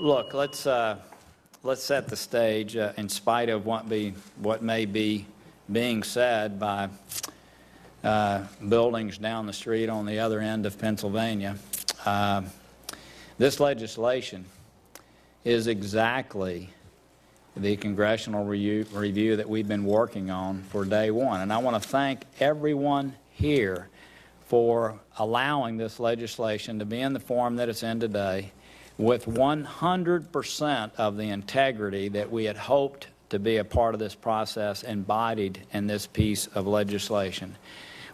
look, let's set the stage in spite of what may be being said by buildings down the street on the other end of Pennsylvania. This legislation is exactly the congressional review that we've been working on for day one. And I want to thank everyone here for allowing this legislation to be in the form that it's in today, with 100% of the integrity that we had hoped to be a part of this process embodied in this piece of legislation.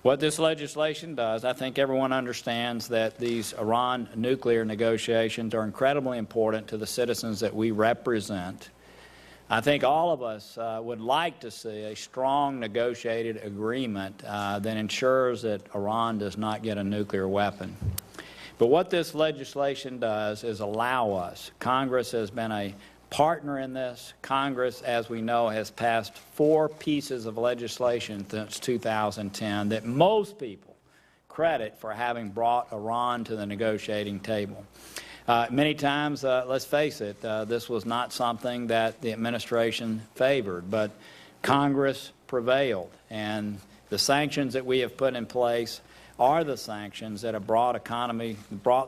What this legislation does, I think everyone understands that these Iran nuclear negotiations are incredibly important to the citizens that we represent. I think all of us would like to see a strong negotiated agreement that ensures that Iran does not get a nuclear weapon. But what this legislation does is allow us. Congress has been a partner in this. Congress, as we know, has passed 4 pieces of legislation since 2010 that most people credit for having brought Iran to the negotiating table. Many times, let's face it, this was not something that the administration favored, but Congress prevailed, and the sanctions that we have put in place are the sanctions that have brought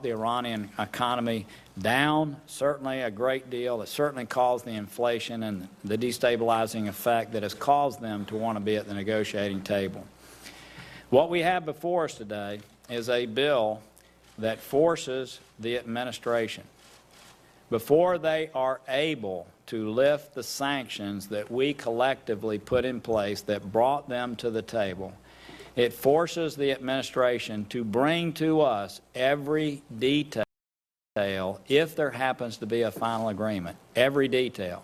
the Iranian economy down, certainly a great deal. It certainly caused the inflation and the destabilizing effect that has caused them to want to be at the negotiating table. What we have before us today is a bill that forces the administration, before they are able to lift the sanctions that we collectively put in place that brought them to the table, it forces the administration to bring to us every detail if there happens to be a final agreement, every detail.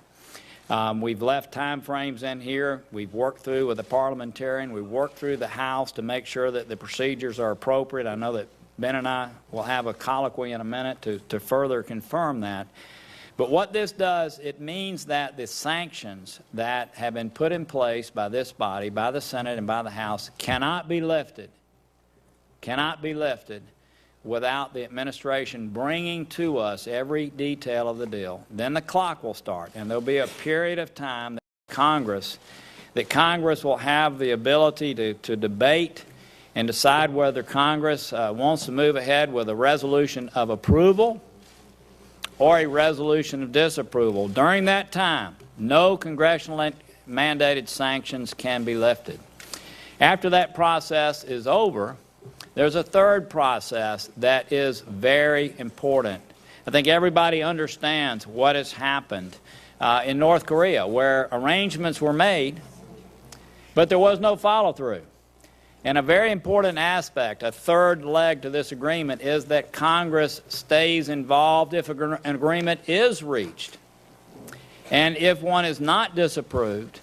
We've left time frames in here. We've worked through with the parliamentarian. We've worked through the House to make sure that the procedures are appropriate. I know that Ben and I will have a colloquy in a minute to further confirm that. But what this does, it means that the sanctions that have been put in place by this body, by the Senate and by the House, cannot be lifted without the administration bringing to us every detail of the deal. Then the clock will start, and there'll be a period of time that Congress will have the ability to debate and decide whether Congress wants to move ahead with a resolution of approval or a resolution of disapproval. During that time, no congressionally mandated sanctions can be lifted. After that process is over, there's a third process that is very important. I think everybody understands what has happened in North Korea, where arrangements were made, but there was no follow-through. And a very important aspect, a third leg to this agreement, is that Congress stays involved if an agreement is reached. And if one is not disapproved,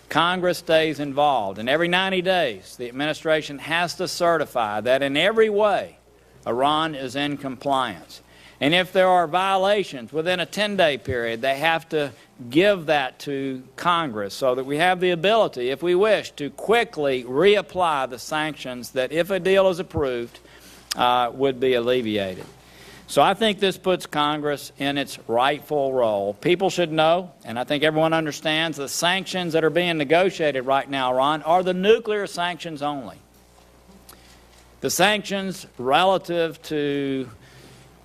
Congress stays involved. And every 90 days, the administration has to certify that in every way Iran is in compliance. And if there are violations within a 10-day period, they have to give that to Congress so that we have the ability, if we wish, to quickly reapply the sanctions that, if a deal is approved, would be alleviated. So I think this puts Congress in its rightful role. People should know, and I think everyone understands, the sanctions that are being negotiated right now, Iran, are the nuclear sanctions only. The sanctions relative to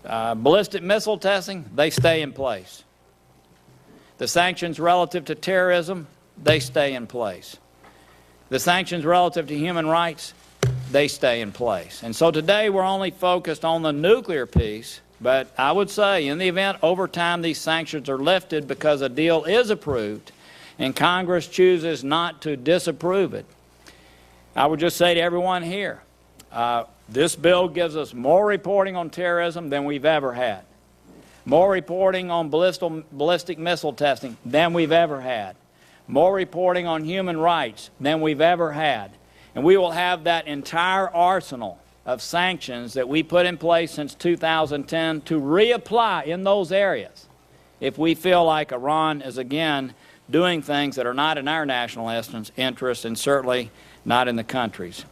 ballistic missile testing, they stay in place. The sanctions relative to terrorism, they stay in place. The sanctions relative to human rights, they stay in place. And so today we're only focused on the nuclear piece, but I would say in the event over time these sanctions are lifted because a deal is approved and Congress chooses not to disapprove it, I would just say to everyone here, this bill gives us more reporting on terrorism than we've ever had, more reporting on ballistic missile testing than we've ever had, more reporting on human rights than we've ever had. And we will have that entire arsenal of sanctions that we put in place since 2010 to reapply in those areas if we feel like Iran is again doing things that are not in our national interest and certainly not in the country's.